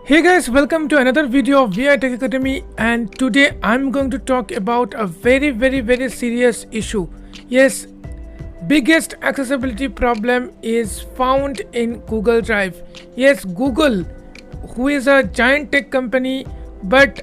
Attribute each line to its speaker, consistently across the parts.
Speaker 1: Hey guys, welcome to another video of V.I Tech Academy, and today I'm going to talk about a very serious issue. Yes, biggest accessibility problem is found in Google Drive. Yes, Google, who is a giant tech company, but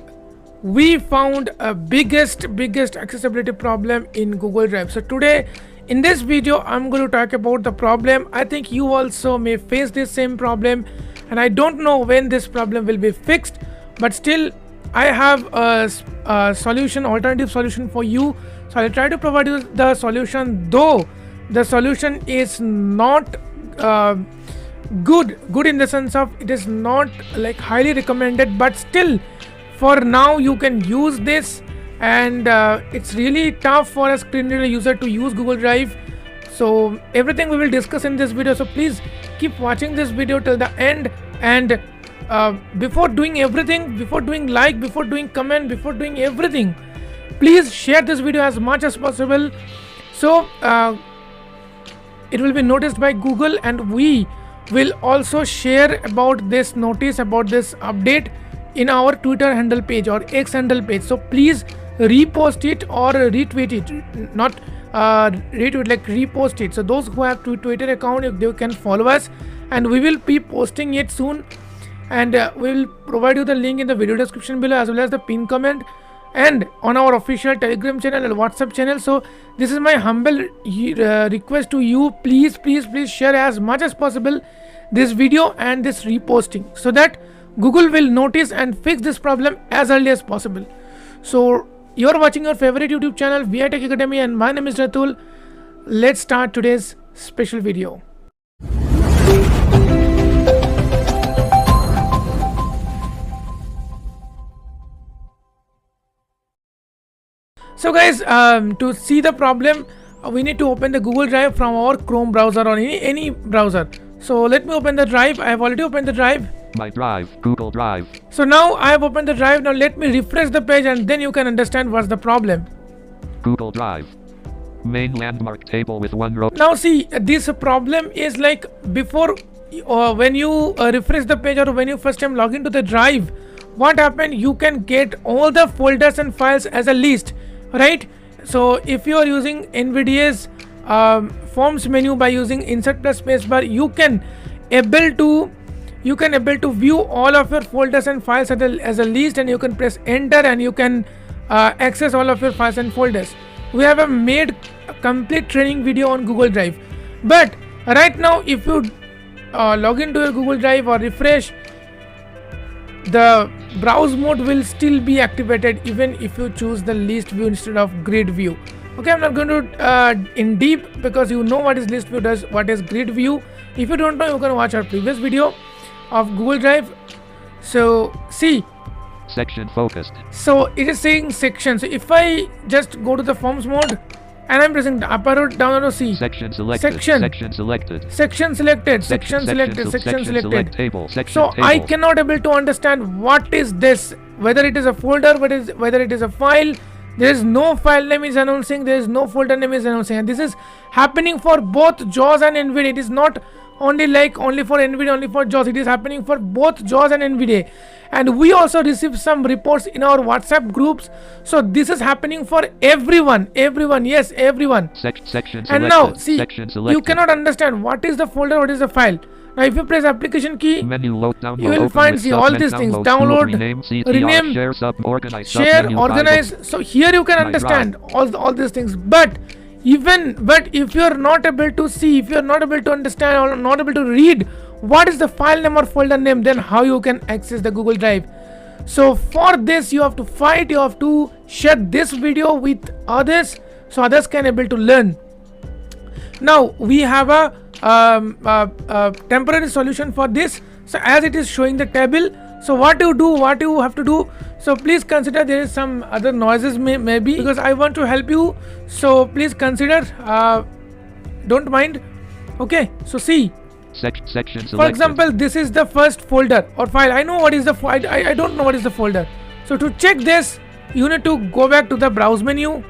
Speaker 1: we found a biggest accessibility problem in Google Drive. So today in this video I'm going to talk about the problem. I think you also may face this same problem, and I don't know when this problem will be fixed, but still I have a solution, alternative solution for you. So I'll try to provide you the solution, though the solution is not good in the sense of it is not like highly recommended, but still for now you can use this, and it's really tough for a screen reader user to use Google Drive. So everything we will discuss in this video, so please keep watching this video till the end. And before doing everything, before doing like, before doing comment, before doing everything, please share this video as much as possible, so it will be noticed by Google, and we will also share about this notice, about this update in our Twitter handle page or X handle page. So please repost it or retweet it, not retweet, like repost it. So those who have Twitter account, if they can follow us, and we will be posting it soon, and we will provide you the link in the video description below, as well as the pin comment, and on our official Telegram channel and WhatsApp channel. So this is my humble request to you, please share as much as possible this video and this reposting, so that Google will notice and fix this problem as early as possible. So you are watching your favorite YouTube channel, V.I Tech Academy, and my name is Ratul. Let's start today's special video. So guys, to see the problem, we need to open the Google Drive from our Chrome browser or any browser. So let me open the drive. I have already opened the drive.
Speaker 2: My drive, Google Drive.
Speaker 1: So now I have opened the drive. Now let me refresh the page, and then you can understand what's the problem.
Speaker 2: Google Drive. Main landmark table with one row.
Speaker 1: Now see, this problem is like before, when you refresh the page, or when you first time log into the drive, what happened, you can get all the folders and files as a list, right? So if you are using NVDA's forms menu by using insert plus spacebar, you can able to view all of your folders and files as a list, and you can press enter, and you can access all of your files and folders. We have made a complete training video on Google Drive, but right now if you log into your Google Drive or refresh, the browse mode will still be activated even if you choose the list view instead of grid view. Okay, I'm not going to in deep, because you know what is list view does, what is grid view. If you don't know, you can watch our previous video of Google Drive. So see,
Speaker 2: section focused.
Speaker 1: So it is saying section. So if I just go to the forms mode and I'm pressing the up arrow, down arrow, see
Speaker 2: section selected, section selected,
Speaker 1: section selected, section selected, section selected.
Speaker 2: Table, section
Speaker 1: so
Speaker 2: table.
Speaker 1: I cannot able to understand what is this, whether it is a folder, whether it is a file. There is no file name is announcing, there is no folder name is announcing, and this is happening for both JAWS and NVDA. It is not only for NVDA, only for JAWS. It is happening for both JAWS and NVDA. And we also receive some reports in our WhatsApp groups. So this is happening for everyone, yes, everyone.
Speaker 2: Section selected,
Speaker 1: and now see, you cannot understand what is the folder, what is the file. Now if you press application key,
Speaker 2: menu load, download,
Speaker 1: you will find see all these things: download, rename,
Speaker 2: share, organize,
Speaker 1: share, organize. So here you can understand all these things. But if you are not able to see, if you are not able to understand, or not able to read what is the file name or folder name, then how you can access the Google Drive? So for this you have to fight, you have to share this video with others, so others can able to learn. Now we have a temporary solution for this. So as it is showing the table, so what you have to do, so please consider, there is some other noises maybe, because I want to help you, so please consider, don't mind. Okay, so see,
Speaker 2: section selected.
Speaker 1: For example, this is the first folder or file. I know what is the file, I don't know what is the folder. So to check this, you need to go back to the browse menu,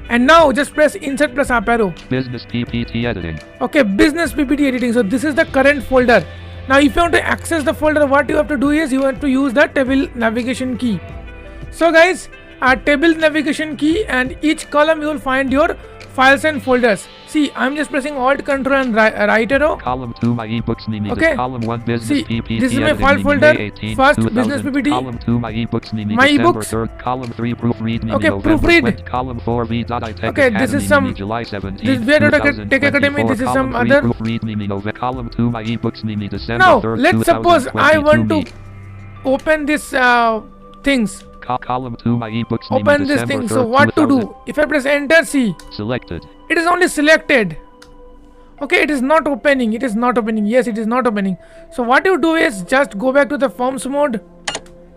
Speaker 1: and now just press insert plus up arrow.
Speaker 2: Business PPT editing.
Speaker 1: Okay, business PPT editing. So this is the current folder, Now if you want to access the folder, what you have to do is you have to use the table navigation key. So guys, a table navigation key, and each column you will find your files and folders. See, I'm just pressing Alt, Control and right arrow.
Speaker 2: Column 2, my ebooks need
Speaker 1: Okay.
Speaker 2: Column 1, business
Speaker 1: See,
Speaker 2: PPT.
Speaker 1: this is my file folder. First, business PPT.
Speaker 2: Column 2, my ebooks need
Speaker 1: My
Speaker 2: December
Speaker 1: ebooks.
Speaker 2: 3rd. Column 3, proofread.
Speaker 1: Okay,
Speaker 2: November
Speaker 1: proofread.
Speaker 2: 20th. Column 4, V.I Tech
Speaker 1: Okay, this is some.
Speaker 2: July 17th.
Speaker 1: This is V.I Tech Academy. This is some
Speaker 2: Column 3,
Speaker 1: other.
Speaker 2: proofread. Column 2, my ebooks need December
Speaker 1: Now,
Speaker 2: 3rd.
Speaker 1: let's suppose I want to open this things.
Speaker 2: Column 2, my ebooks
Speaker 1: Open this thing. So what to do? If I press enter, see,
Speaker 2: selected.
Speaker 1: it is only selected. Okay, it is not opening. It is not opening. Yes, it is not opening. So what you do is just go back to the forms mode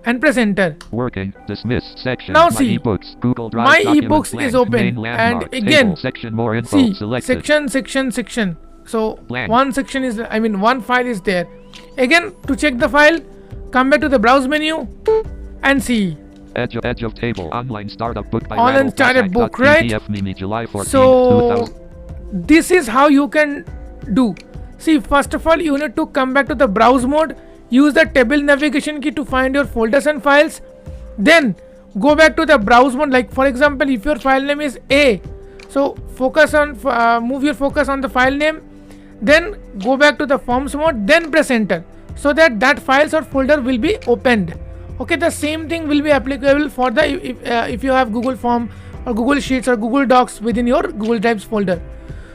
Speaker 1: and press enter.
Speaker 2: Working. Dismiss section.
Speaker 1: Now
Speaker 2: my
Speaker 1: see,
Speaker 2: ebooks. Google Drive
Speaker 1: my
Speaker 2: documents
Speaker 1: ebooks
Speaker 2: blank.
Speaker 1: is open,
Speaker 2: Main landmark.
Speaker 1: and again,
Speaker 2: Table. Section more info.
Speaker 1: see,
Speaker 2: Selected.
Speaker 1: section. So
Speaker 2: Blank.
Speaker 1: one section is, I mean, one file is there. Again, to check the file, come back to the browse menu and see.
Speaker 2: Edge of table. Online startup book by
Speaker 1: Online
Speaker 2: Randall
Speaker 1: startup
Speaker 2: Pasek.
Speaker 1: book, right?
Speaker 2: PDF Mimi, July 14,
Speaker 1: So
Speaker 2: 2000.
Speaker 1: this is how you can do. See, first of all, you need to come back to the browse mode, use the table navigation key to find your folders and files, then go back to the browse mode. Like for example, if your file name is A, so focus on move your focus on the file name, then go back to the forms mode, then press enter, so that files or folder will be opened. Okay, the same thing will be applicable for the if you have Google Form or Google Sheets or Google Docs within your Google Drives folder.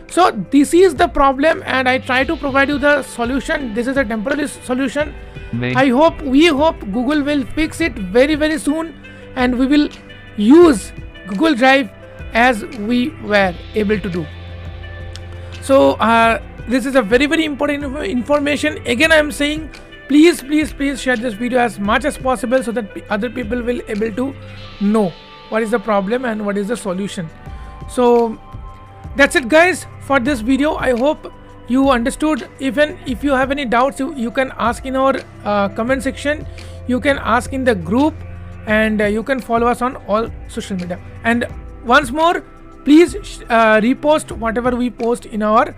Speaker 1: So this is the problem, and I try to provide you the solution. This is a temporary solution. We hope Google will fix it very soon, and we will use Google Drive as we were able to do. So this is a very important information. Again, I am saying, please share this video as much as possible so that other people will able to know what is the problem and what is the solution. So that's it guys for this video. I hope you understood. Even if you have any doubts, you can ask in our comment section, you can ask in the group, and you can follow us on all social media. And once more, please repost whatever we post in our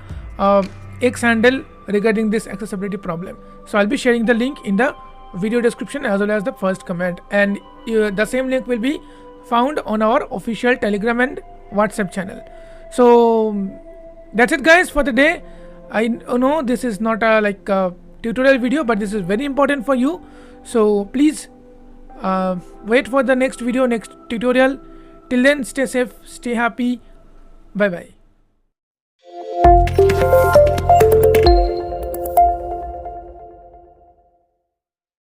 Speaker 1: X handle regarding this accessibility problem. So I'll be sharing the link in the video description as well as the first comment, and the same link will be found on our official Telegram and WhatsApp channel. So that's it guys for the day. I know this is not a tutorial video, but this is very important for you. So please wait for the next video, next tutorial. Till then, stay safe, stay happy. Bye bye.